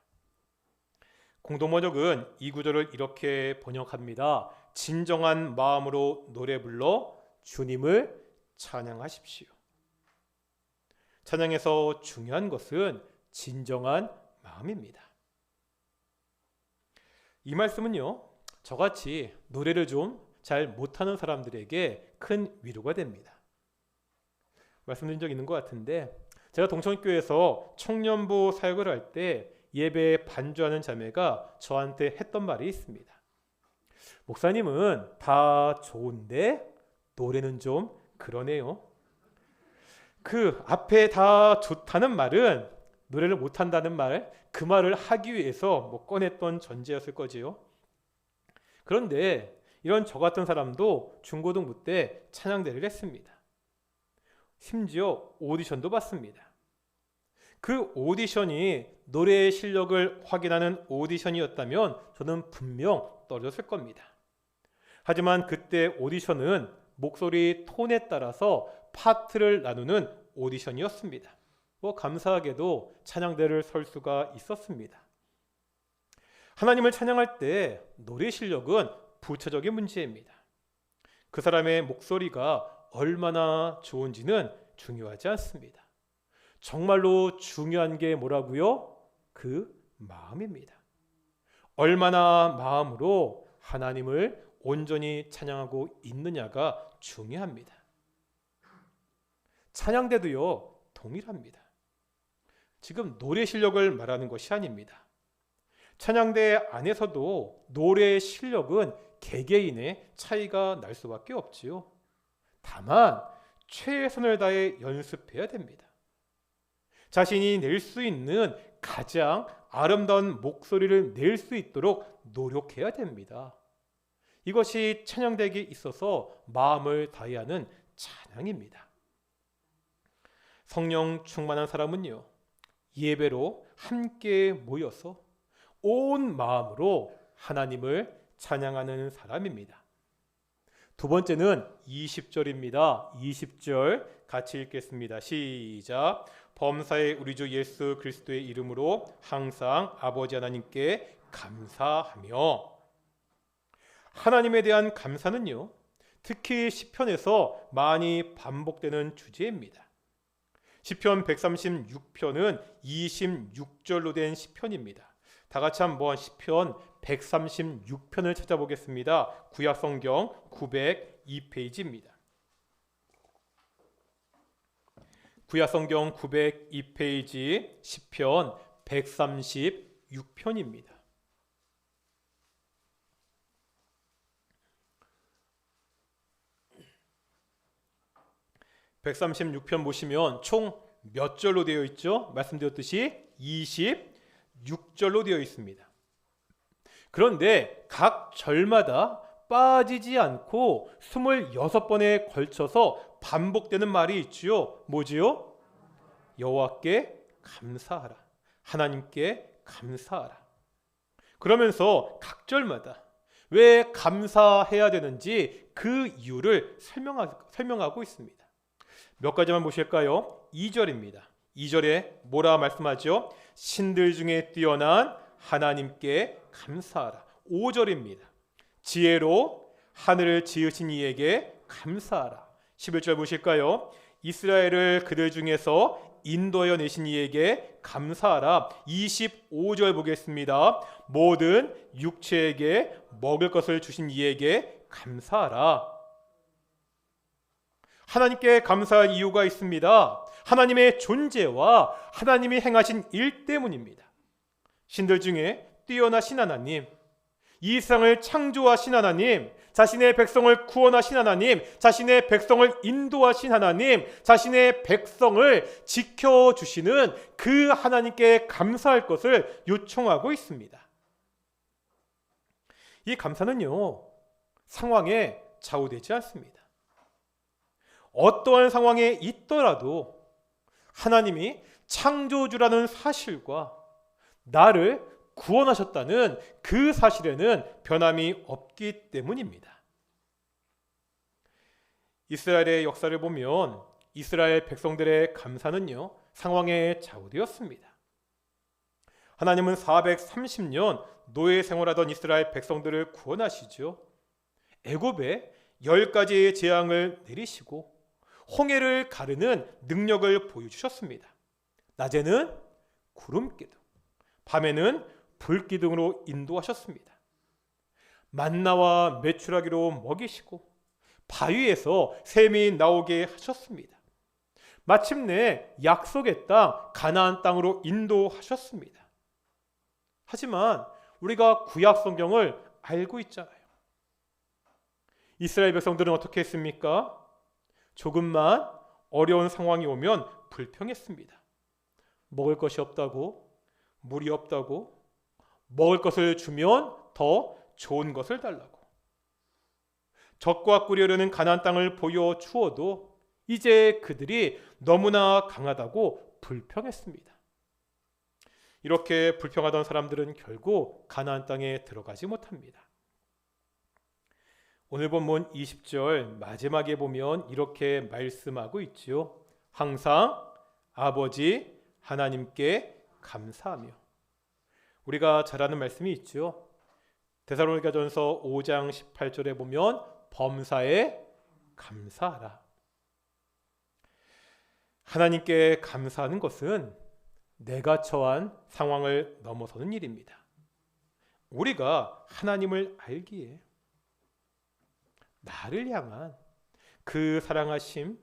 공동번역은 이 구절을 이렇게 번역합니다. 진정한 마음으로 노래 불러 주님을 찬양하십시오. 찬양에서 중요한 것은 진정한 마음입니다. 이 말씀은요, 저같이 노래를 좀 잘 못하는 사람들에게 큰 위로가 됩니다. 말씀드린 적 있는 것 같은데, 제가 동천교회에서 청년부 사역을 할 때 예배에 반주하는 자매가 저한테 했던 말이 있습니다. 목사님은 다 좋은데 노래는 좀 그러네요. 그 앞에 다 좋다는 말은 노래를 못한다는 말, 그 말을 하기 위해서 꺼냈던 전제였을 거지요. 그런데 이런 저 같은 사람도 중고등부 때 찬양대를 했습니다. 심지어 오디션도 봤습니다. 그 오디션이 노래의 실력을 확인하는 오디션이었다면 저는 분명 떨어졌을 겁니다. 하지만 그때 오디션은 목소리 톤에 따라서 파트를 나누는 오디션이었습니다. 감사하게도 찬양대를 설 수가 있었습니다. 하나님을 찬양할 때 노래 실력은 부차적인 문제입니다. 그 사람의 목소리가 얼마나 좋은지는 중요하지 않습니다. 정말로 중요한 게 뭐라고요? 그 마음입니다. 얼마나 마음으로 하나님을 온전히 찬양하고 있느냐가 중요합니다. 찬양대도요, 동일합니다. 지금 노래 실력을 말하는 것이 아닙니다. 찬양대 안에서도 노래 실력은 개개인의 차이가 날 수밖에 없지요. 다만 최선을 다해 연습해야 됩니다. 자신이 낼 수 있는 가장 아름다운 목소리를 낼 수 있도록 노력해야 됩니다. 이것이 찬양대에 있어서 마음을 다해야 하는 찬양입니다. 성령 충만한 사람은요, 예배로 함께 모여서 온 마음으로 하나님을 찬양하는 사람입니다. 두 번째는 20절입니다. 20절 같이 읽겠습니다. 시작. 범사의 우리 주 예수 그리스도의 이름으로 항상 아버지 하나님께 감사하며. 하나님에 대한 감사는요, 특히 시편에서 많이 반복되는 주제입니다. 시편 136편은 26절로 된 시편입니다. 다 같이 한번 시편 136편을 찾아보겠습니다. 구약성경 902페이지입니다. 구약성경 902페이지 시편 136편입니다. (136편) 보시면 총 몇 절로 되어 있죠? 말씀드렸듯이 26절로 되어 있습니다. 그런데 각 절마다 빠지지 않고 26번에 걸쳐서 반복되는 말이 있지요. 뭐지요? 여호와께 감사하라. 하나님께 감사하라. 그러면서 각 절마다 왜 감사해야 되는지 그 이유를 설명하고 있습니다. 몇 가지만 보실까요? 2절입니다. 2절에 뭐라 말씀하죠? 신들 중에 뛰어난 하나님께 감사하라. 5절입니다. 지혜로 하늘을 지으신 이에게 감사하라. 11절 보실까요? 이스라엘을 그들 중에서 인도하여 내신 이에게 감사하라. 25절 보겠습니다. 모든 육체에게 먹을 것을 주신 이에게 감사하라. 하나님께 감사할 이유가 있습니다. 하나님의 존재와 하나님이 행하신 일 때문입니다. 신들 중에 뛰어나신 하나님, 이 세상을 창조하신 하나님, 자신의 백성을 구원하신 하나님, 자신의 백성을 인도하신 하나님, 자신의 백성을 지켜주시는 그 하나님께 감사할 것을 요청하고 있습니다. 이 감사는요, 상황에 좌우되지 않습니다. 어떠한 상황에 있더라도 하나님이 창조주라는 사실과 나를 구원하셨다는 그 사실에는 변함이 없기 때문입니다. 이스라엘의 역사를 보면 이스라엘 백성들의 감사는요, 상황에 좌우되었습니다. 하나님은 430년 노예 생활하던 이스라엘 백성들을 구원하시죠. 애굽에 10가지의 재앙을 내리시고 홍해를 가르는 능력을 보여주셨습니다. 낮에는 구름기둥, 밤에는 불기둥으로 인도하셨습니다. 만나와 메추라기로 먹이시고 바위에서 샘이 나오게 하셨습니다. 마침내 약속의 땅 가나안 땅으로 인도하셨습니다. 하지만 우리가 구약 성경을 알고 있잖아요. 이스라엘 백성들은 어떻게 했습니까? 조금만 어려운 상황이 오면 불평했습니다. 먹을 것이 없다고, 물이 없다고, 먹을 것을 주면 더 좋은 것을 달라고. 적과 꾸려려는 가나안 땅을 보여주어도 이제 그들이 너무나 강하다고 불평했습니다. 이렇게 불평하던 사람들은 결국 가나안 땅에 들어가지 못합니다. 오늘 본문 20절 마지막에 보면 이렇게 말씀하고 있지요. 항상 아버지 하나님께 감사하며. 우리가 잘 아는 말씀이 있죠. 데살로니가전서 5장 18절에 보면 범사에 감사하라. 하나님께 감사하는 것은 내가 처한 상황을 넘어서는 일입니다. 우리가 하나님을 알기에 나를 향한 그 사랑하심,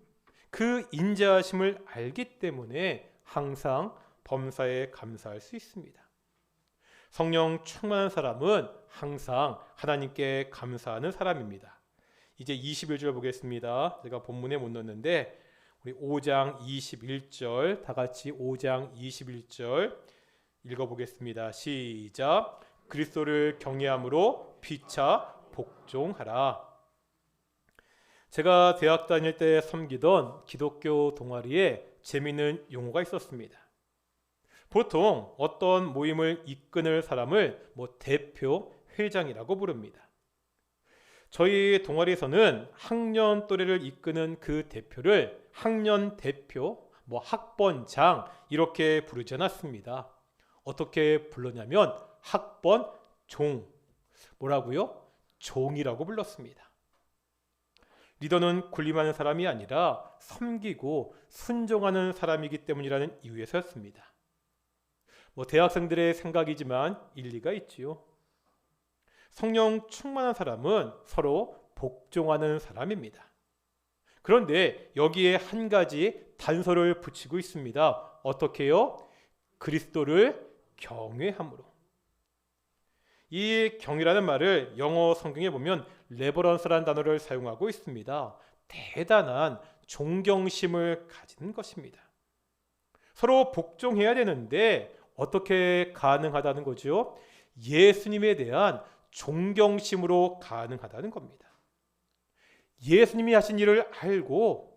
그 인자하심을 알기 때문에 항상 범사에 감사할 수 있습니다. 성령 충만한 사람은 항상 하나님께 감사하는 사람입니다. 이제 21절 보겠습니다. 제가 본문에 못 넣었는데 우리 5장 21절 다 같이 5장 21절 읽어보겠습니다. 시작. 그리스도를 경외함으로 피차 복종하라. 제가 대학 다닐 때 섬기던 기독교 동아리에 재미있는 용어가 있었습니다. 보통 어떤 모임을 이끄는 사람을 대표, 회장이라고 부릅니다. 저희 동아리에서는 학년 또래를 이끄는 그 대표를 학년 대표, 학번장 이렇게 부르지 않았습니다. 어떻게 불렀냐면 학번 종, 뭐라고요? 종이라고 불렀습니다. 리더는 군림하는 사람이 아니라 섬기고 순종하는 사람이기 때문이라는 이유에서였습니다. 대학생들의 생각이지만 일리가 있지요. 성령 충만한 사람은 서로 복종하는 사람입니다. 그런데 여기에 한 가지 단서를 붙이고 있습니다. 어떻게요? 그리스도를 경외함으로. 이 경이라는 말을 영어 성경에 보면 레버런스라는 단어를 사용하고 있습니다. 대단한 존경심을 가지는 것입니다. 서로 복종해야 되는데 어떻게 가능하다는 거죠? 예수님에 대한 존경심으로 가능하다는 겁니다. 예수님이 하신 일을 알고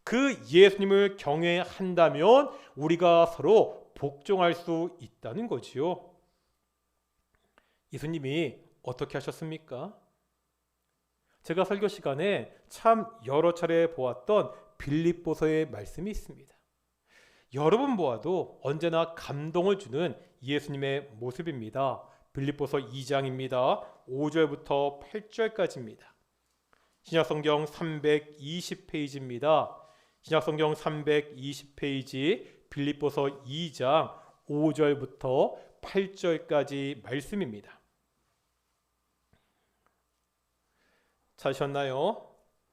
그 예수님을 경외한다면 우리가 서로 복종할 수 있다는 거지요. 예수님이 어떻게 하셨습니까? 제가 설교 시간에 참 여러 차례 보았던 빌립보서의 말씀이 있습니다. 여러 번 보아도 언제나 감동을 주는 예수님의 모습입니다. 빌립보서 2장입니다. 5절부터 8절까지입니다. 신약성경 320페이지입니다. 신약성경 320페이지 빌립보서 2장 5절부터 8절까지 말씀입니다. 찾으셨나요?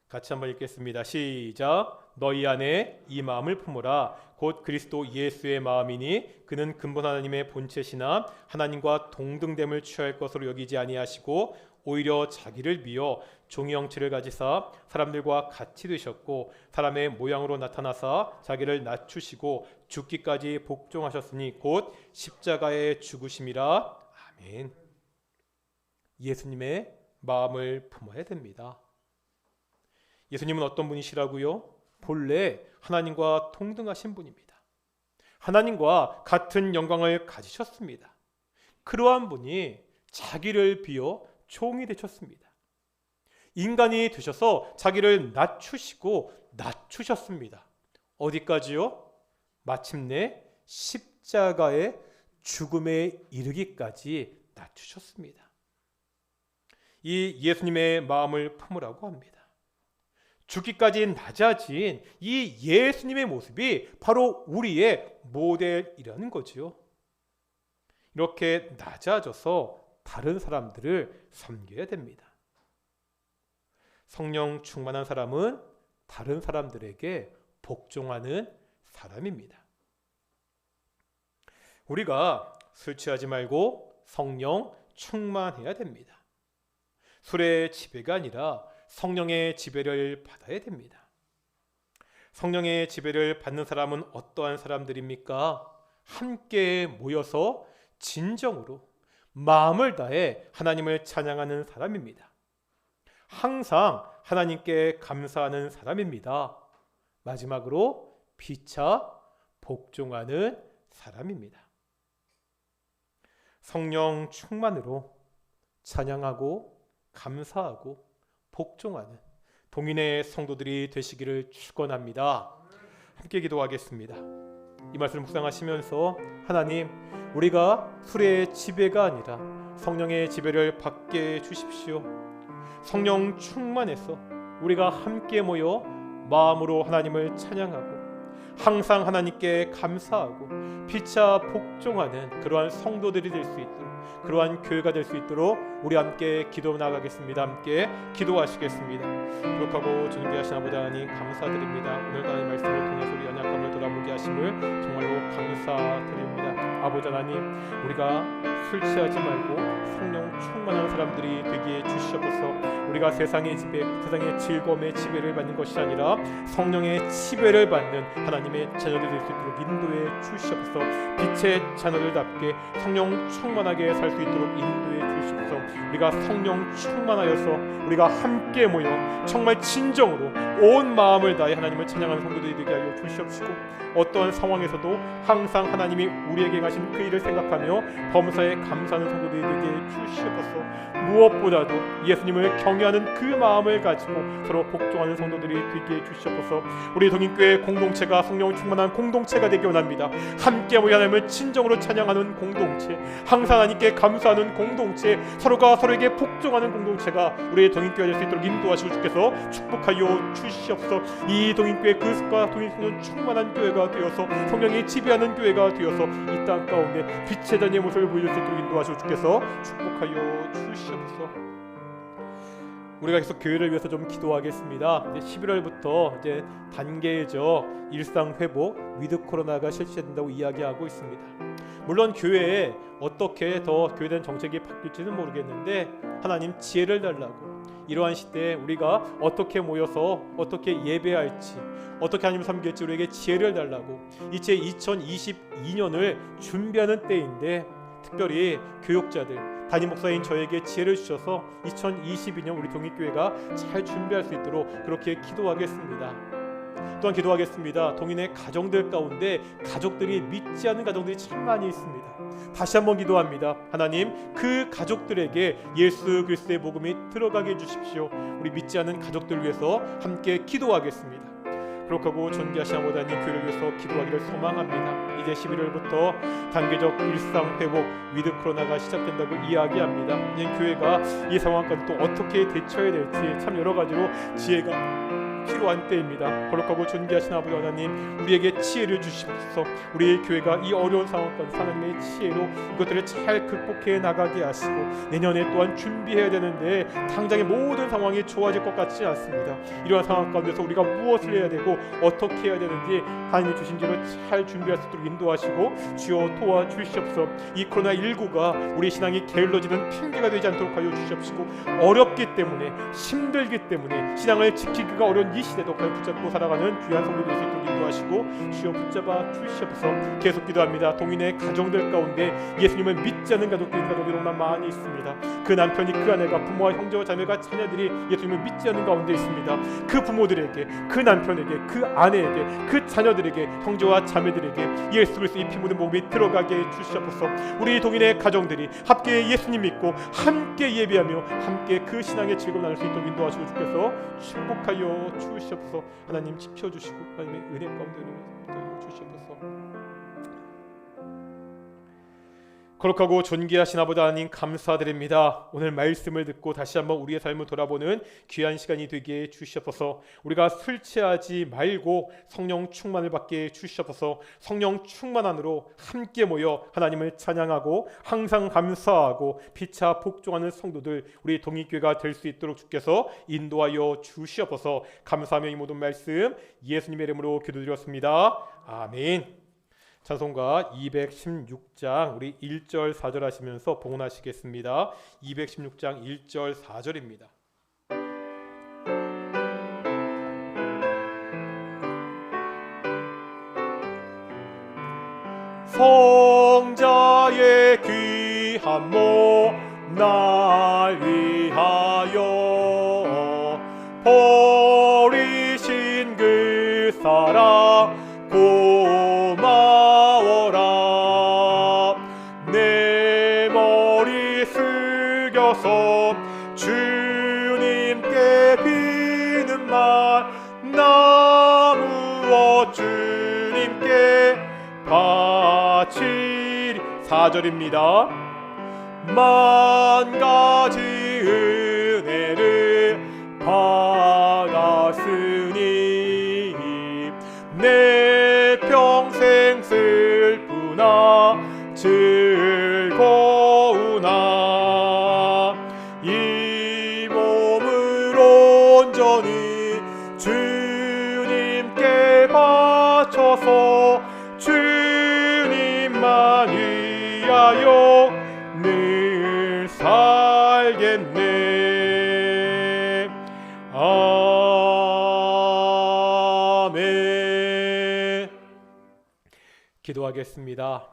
같이 한번 읽겠습니다. 시작. 너희 안에 이 마음을 품으라. 곧 그리스도 예수의 마음이니 그는 근본 하나님의 본체시나 하나님과 동등됨을 취할 것으로 여기지 아니하시고 오히려 자기를 비어 종의 형체를 가지사 사람들과 같이 되셨고 사람의 모양으로 나타나사 자기를 낮추시고 죽기까지 복종하셨으니 곧 십자가의 죽으심이라. 아멘. 예수님의 마음을 품어야 됩니다. 예수님은 어떤 분이시라고요? 본래 하나님과 동등하신 분입니다. 하나님과 같은 영광을 가지셨습니다. 그러한 분이 자기를 비어 종이 되셨습니다. 인간이 되셔서 자기를 낮추셨습니다. 어디까지요? 마침내 십자가의 죽음에 이르기까지 낮추셨습니다. 이 예수님의 마음을 품으라고 합니다. 죽기까지 낮아진 이 예수님의 모습이 바로 우리의 모델이라는 거지요. 이렇게 낮아져서 다른 사람들을 섬겨야 됩니다. 성령 충만한 사람은 다른 사람들에게 복종하는 사람입니다. 우리가 술 취하지 말고 성령 충만해야 됩니다. 술의 지배가 아니라 성령의 지배를 받아야 됩니다. 성령의 지배를 받는 사람은 어떠한 사람들입니까? 함께 모여서 진정으로 마음을 다해 하나님을 찬양하는 사람입니다. 항상 하나님께 감사하는 사람입니다. 마지막으로 피차 복종하는 사람입니다. 성령 충만으로 찬양하고 감사하고 복종하는 동인의 성도들이 되시기를 축원합니다. 함께 기도하겠습니다. 이 말씀을 묵상하시면서 하나님, 우리가 술의 지배가 아니라 성령의 지배를 받게 해주십시오. 성령 충만해서 우리가 함께 모여 마음으로 하나님을 찬양하고 항상 하나님께 감사하고 피차 복종하는 그러한 성도들이 될 수 있도록, 그러한 교회가 될 수 있도록 우리 함께 기도 나가겠습니다. 함께 기도하시겠습니다. 기록하고 존귀하신 아버지 하나님 감사드립니다. 오늘 하나님 말씀을 통해서 우리 연약함을 돌아보게 하심을 정말로 감사드립니다. 아버지 하나님, 우리가 술 취하지 말고 성령 충만한 사람들이 되게 주시옵소서. 우리가 세상의 지배, 세상의 즐거움의 지배를 받는 것이 아니라 성령의 지배를 받는 하나님의 자녀들이 될 수 있도록 인도해 주시옵소서. 빛의 자녀들답게 성령 충만하게 살 수 있도록 인도해 주시옵소서. 우리가 성령 충만하여서 우리가 함께 모여 정말 진정으로 온 마음을 다해 하나님을 찬양하는 성도들이 되게 하여 주시옵시고, 어떠한 상황에서도 항상 하나님이 우리에게 하신 그 일을 생각하며 범사에 감사하는 성도들이 되게 주시옵소서. 무엇보다도 예수님을 경외하는 그 마음을 가지고 서로 복종하는 성도들이 되게 주시옵소서. 우리 동인교회 공동체가 성령 충만한 공동체가 되기 원합니다. 함께 모여 하나님을 진정으로 찬양하는 공동체, 항상 하나님께 감사하는 공동체, 서로가 서로에게 복종하는 공동체가 우리의 동인교회 될 수 있도록 인도하시고 주께서 축복하여 주시옵소서. 이 동인교회 그리스도와 동인성령 충만한 교회가 되어서 성령이 지배하는 교회가 되어서 이 땅 가운데 빛의 자녀의 모습을 보여줄 수 있도록 인도하시고 주께서 축복하여 주시옵소서. 우리가 계속 교회를 위해서 좀 기도하겠습니다. 이제 11월부터 이제 단계적 일상 회복, 위드 코로나가 실시된다고 이야기하고 있습니다. 물론 교회에 어떻게 더 교회된 정책이 바뀔지는 모르겠는데 하나님 지혜를 달라고, 이러한 시대에 우리가 어떻게 모여서 어떻게 예배할지, 어떻게 하나님을 섬길지 우리에게 지혜를 달라고, 이제 2022년을 준비하는 때인데 특별히 교육자들, 담임 목사인 저에게 지혜를 주셔서 2022년 우리 동익교회가 잘 준비할 수 있도록 그렇게 기도하겠습니다. 또한 기도하겠습니다. 동인의 가정들 가운데 가족들이 믿지 않는 가정들이 참 많이 있습니다. 다시 한번 기도합니다. 하나님, 그 가족들에게 예수 그리스도의 복음이 들어가게 해주십시오. 우리 믿지 않는 가족들을 위해서 함께 기도하겠습니다. 그렇고 존귀하신 아버지 하나님, 교회를 위해서 기도하기를 소망합니다. 이제 11월부터 단계적 일상 회복, 위드 코로나가 시작된다고 이야기합니다. 이제 교회가 이 상황까지 또 어떻게 대처해야 될지 참 여러 가지로 지혜가 필요한 때입니다. 거룩하고 존귀하신 아버지 하나님, 우리에게 지혜를 주시옵소서. 우리 교회가 이 어려운 상황까지 하나님의 지혜로 이것들을 잘 극복해 나가게 하시고, 내년에 또한 준비해야 되는데 당장의 모든 상황이 좋아질 것 같지 않습니다. 이러한 상황 가운데서 우리가 무엇을 해야 되고 어떻게 해야 되는지 하나님이 주신 대로 잘 준비할 수 있도록 인도하시고 주여 도와주시옵소서. 이 코로나19가 우리 신앙이 게을러지는 핑계가 되지 않도록 하여 주시옵시고, 어렵기 때문에, 힘들기 때문에 신앙을 지키기가 어려운 이 시대도 그냥 붙잡고 살아가는 귀한 성도들 될 수 있도록 인도하시고 주여 붙잡아 주시옵소서. 계속 기도합니다. 동인의 가정들 가운데 예수님을 믿지 않는 가족들이 너무나 많이 있습니다. 그 남편이, 그 아내가, 부모와 형제와 자매가, 자녀들이 예수님을 믿지 않는 가운데 있습니다. 그 부모들에게, 그 남편에게, 그 아내에게, 그 자녀들에게, 형제와 자매들에게 예수 그리스도의 피 묻은 복음이 들어가게 해주시옵소서. 우리 동인의 가정들이 함께 예수님 믿고 함께 예배하며 함께 그 신앙의 즐거움 나눌 수 있도록 인도하시고 주께서 축복하여 주시옵소서. 하나님 지켜주시고 하나님의 은혜 가운데 주시옵소서. 거룩하고 존귀하신 아버지 하나님 감사드립니다. 오늘 말씀을 듣고 다시 한번 우리의 삶을 돌아보는 귀한 시간이 되게 주시옵소서. 우리가 술 취하지 말고 성령 충만을 받게 주시옵소서. 성령 충만 안으로 함께 모여 하나님을 찬양하고 항상 감사하고 피차 복종하는 성도들, 우리 동익교회가 될 수 있도록 주께서 인도하여 주시옵소서. 감사하며 이 모든 말씀 예수님의 이름으로 기도드렸습니다. 아멘. 찬송가 216장 우리 1절 4절 하시면서 봉헌하시겠습니다. 216장 1절 4절입니다. 성자의 귀한 몸 날 위하여 버리신 그 사랑 고마워라. 내 머리 숙여서 주님께 비는 말, 나 무엇 주님께 바치리. 4절입니다. 만 가지 은혜를 받았으니 내 평생 슬프나 즐거우나 이 몸을 온전히 주님께 바쳐서 주님만 위하여 늘 살겠네. 아멘. 기도하겠습니다.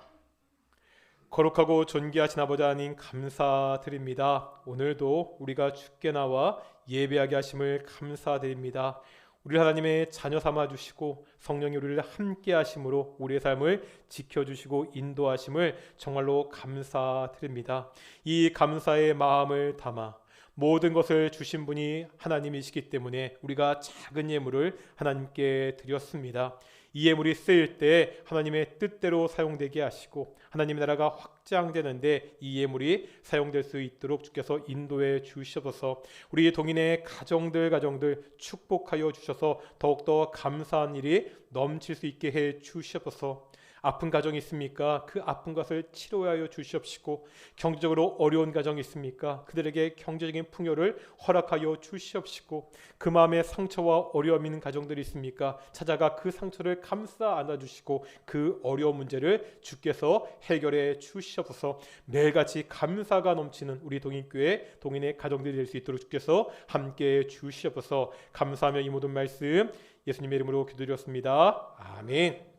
거룩하고 존귀하신 아버지 하나님, 감사드립니다. 오늘도 우리가 주께 나와 예배하게 하심을 감사드립니다. 우리 하나님의 자녀 삼아 주시고 성령이 우리를 함께 하심으로 우리의 삶을 지켜주시고 인도하심을 정말로 감사드립니다. 이 감사의 마음을 담아 모든 것을 주신 분이 하나님이시기 때문에 우리가 작은 예물을 하나님께 드렸습니다. 이 예물이 쓰일 때 하나님의 뜻대로 사용되게 하시고 하나님의 나라가 확장되는데 이 예물이 사용될 수 있도록 주께서 인도해 주셔서 우리 동인의 가정들 축복하여 주셔서 더욱더 감사한 일이 넘칠 수 있게 해 주셔서 아픈 가정이 있습니까? 그 아픈 것을 치료하여 주시옵시고 경제적으로 어려운 가정이 있습니까? 그들에게 경제적인 풍요를 허락하여 주시옵시고 그 마음에 상처와 어려움이 있는 가정들이 있습니까? 찾아가 그 상처를 감싸 안아주시고 그 어려운 문제를 주께서 해결해 주시옵소서. 매일같이 감사가 넘치는 우리 동인교회 동인의 가정들이 될 수 있도록 주께서 함께해 주시옵소서. 감사하며 이 모든 말씀 예수님의 이름으로 기도드렸습니다. 아멘.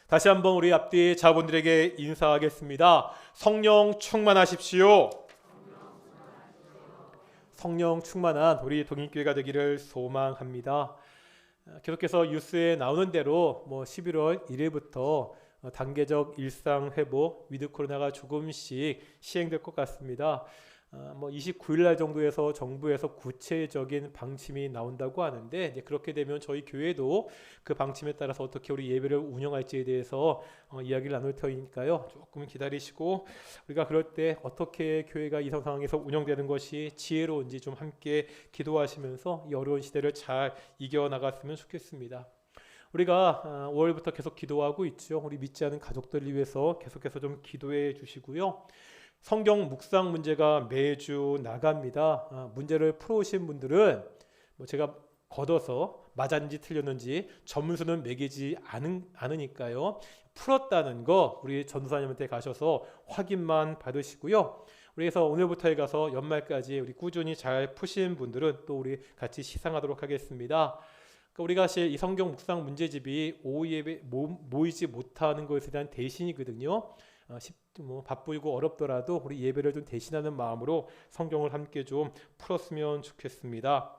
다시 한번 우리 앞뒤 자분들에게 인사하겠습니다. 성령 충만하십시오. 성령 충만한 우리 동인교회가 되기를 소망합니다. 계속해서 뉴스에 나오는 대로 11월 1일부터 단계적 일상 회복, 위드 코로나가 조금씩 시행될 것 같습니다. 29일 날 정도에서 정부에서 구체적인 방침이 나온다고 하는데 그렇게 되면 저희 교회도 그 방침에 따라서 어떻게 우리 예배를 운영할지에 대해서 이야기를 나눌 터이니까요. 조금 기다리시고 우리가 그럴 때 어떻게 교회가 이 상황에서 운영되는 것이 지혜로운지 좀 함께 기도하시면서 이 어려운 시대를 잘 이겨나갔으면 좋겠습니다. 우리가 5월부터 계속 기도하고 있죠. 우리 믿지 않은 가족들을 위해서 계속해서 좀 기도해 주시고요. 성경 묵상 문제가 매주 나갑니다. 문제를 풀어오신 분들은 제가 걷어서 맞았는지 틀렸는지 점수는 매기지 않으니까요. 풀었다는 거 우리 전도사님한테 가셔서 확인만 받으시고요. 그래서 오늘부터 해가서 연말까지 우리 꾸준히 잘 푸신 분들은 또 우리 같이 시상하도록 하겠습니다. 우리가 사실 이 성경 묵상 문제집이 오후 예배 모이지 못하는 것에 대한 대신이거든요. 바쁘고 어렵더라도 우리 예배를 좀 대신하는 마음으로 성경을 함께 좀 풀었으면 좋겠습니다.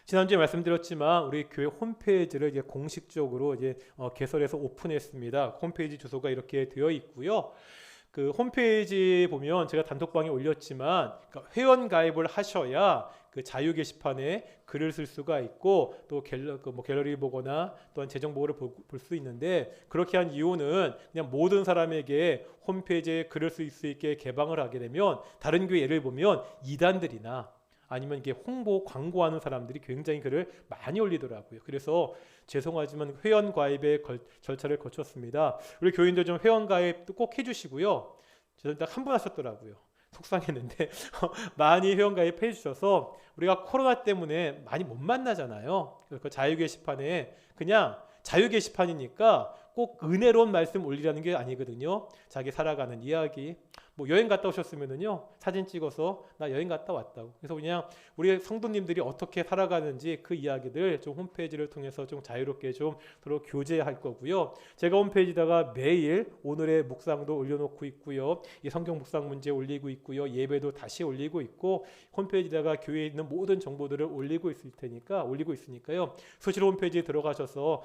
지난주에 말씀드렸지만 우리 교회 홈페이지를 이제 공식적으로 이제 개설해서 오픈했습니다. 홈페이지 주소가 이렇게 되어 있고요. 그 홈페이지 보면 제가 단톡방에 올렸지만 회원 가입을 하셔야 그 자유 게시판에 글을 쓸 수가 있고 또 갤러리 보거나 또한 재정 보고를 볼 수 있는데 그렇게 한 이유는 그냥 모든 사람에게 홈페이지에 글을 쓸 수 있게 개방을 하게 되면 다른 교회 예를 보면 이단들이나 아니면 이게 홍보 광고하는 사람들이 굉장히 글을 많이 올리더라고요. 그래서 죄송하지만 회원 가입의 절차를 거쳤습니다. 우리 교인들 좀 회원 가입도 꼭 해주시고요. 저는 딱 한 분 하셨더라고요. 속상했는데 많이 회원 가입해 주셔서 우리가 코로나 때문에 많이 못 만나잖아요. 그 자유 게시판에 그냥 자유 게시판이니까 꼭 은혜로운 말씀 올리라는 게 아니거든요. 자기 살아가는 이야기, 여행 갔다 오셨으면은요 사진 찍어서 나 여행 갔다 왔다고. 그래서 그냥 우리 성도님들이 어떻게 살아가는지 그 이야기들 좀 홈페이지를 통해서 좀 자유롭게 좀 서로 교제할 거고요. 제가 홈페이지다가 매일 오늘의 묵상도 올려놓고 있고요. 이 성경 묵상 문제 올리고 있고요. 예배도 다시 올리고 있고 홈페이지다가 교회에 있는 모든 정보들을 올리고 있으니까요. 수시로 홈페이지에 들어가셔서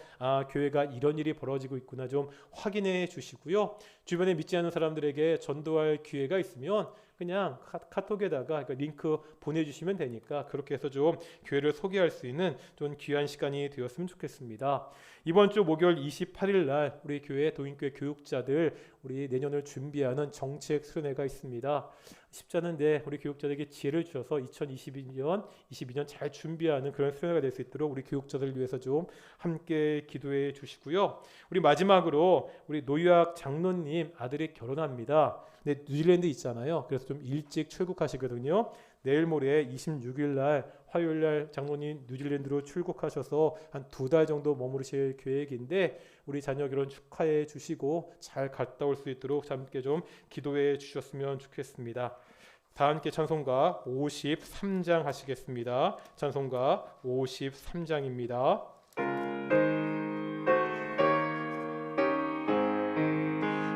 교회가 이런 일이 벌어지고 있구나 좀 확인해 주시고요. 주변에 믿지 않는 사람들에게 전도할 기회가 있으면 그냥 카톡에다가 링크 보내주시면 되니까 그렇게 해서 좀 교회를 소개할 수 있는 좀 귀한 시간이 되었으면 좋겠습니다. 이번 주 목요일 28일 날 우리 교회 도인교회 교육자들 우리 내년을 준비하는 정책 수련회가 있습니다. 쉽지 않은데 우리 교육자들에게 지혜를 주셔서 2022년 잘 준비하는 그런 수련회가 될 수 있도록 우리 교육자들을 위해서 좀 함께 기도해 주시고요. 우리 마지막으로 우리 노유학 장로님 아들이 결혼합니다. 근데 뉴질랜드 있잖아요. 그래서 좀 일찍 출국하시거든요. 내일 모레 26일 날 화요일 날 장로님 뉴질랜드로 출국하셔서 한 2달 정도 머무르실 계획인데 우리 자녀 결혼 축하해 주시고 잘 갔다 올 수 있도록 함께 좀 기도해 주셨으면 좋겠습니다. 다 함께 찬송가 53장 하시겠습니다. 찬송가 53장입니다.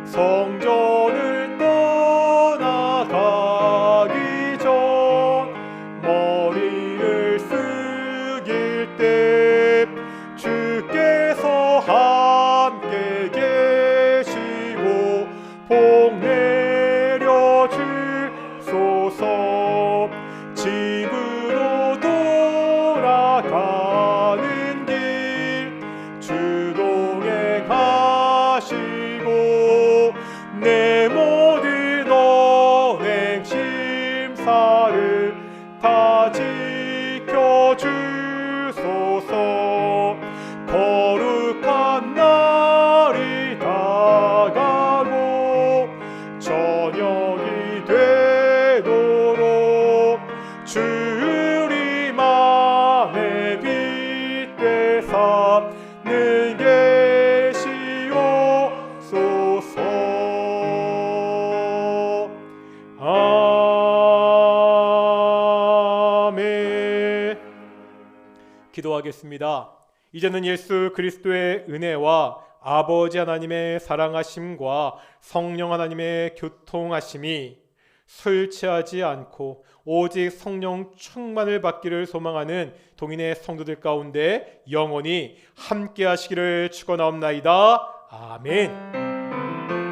성전을 떠나가기 전 머리를 숙일 때 주께서 함께 계시고 복 내려 주소서. 집으로 돌아가는 길 주동행하시고 내 모든 언행 심사를 다 지켜주소서. 거룩한 날이 다가고 저녁이 되도록 주님만의 빛대사 늘 계시옵소서. 아멘. 기도하겠습니다. 이제는 예수 그리스도의 은혜와 아버지 하나님의 사랑하심과 성령 하나님의 교통하심이 술 취하지 않고 오직 성령 충만을 받기를 소망하는 동인의 성도들 가운데 영원히 함께 하시기를 축원하옵나이다. 아멘.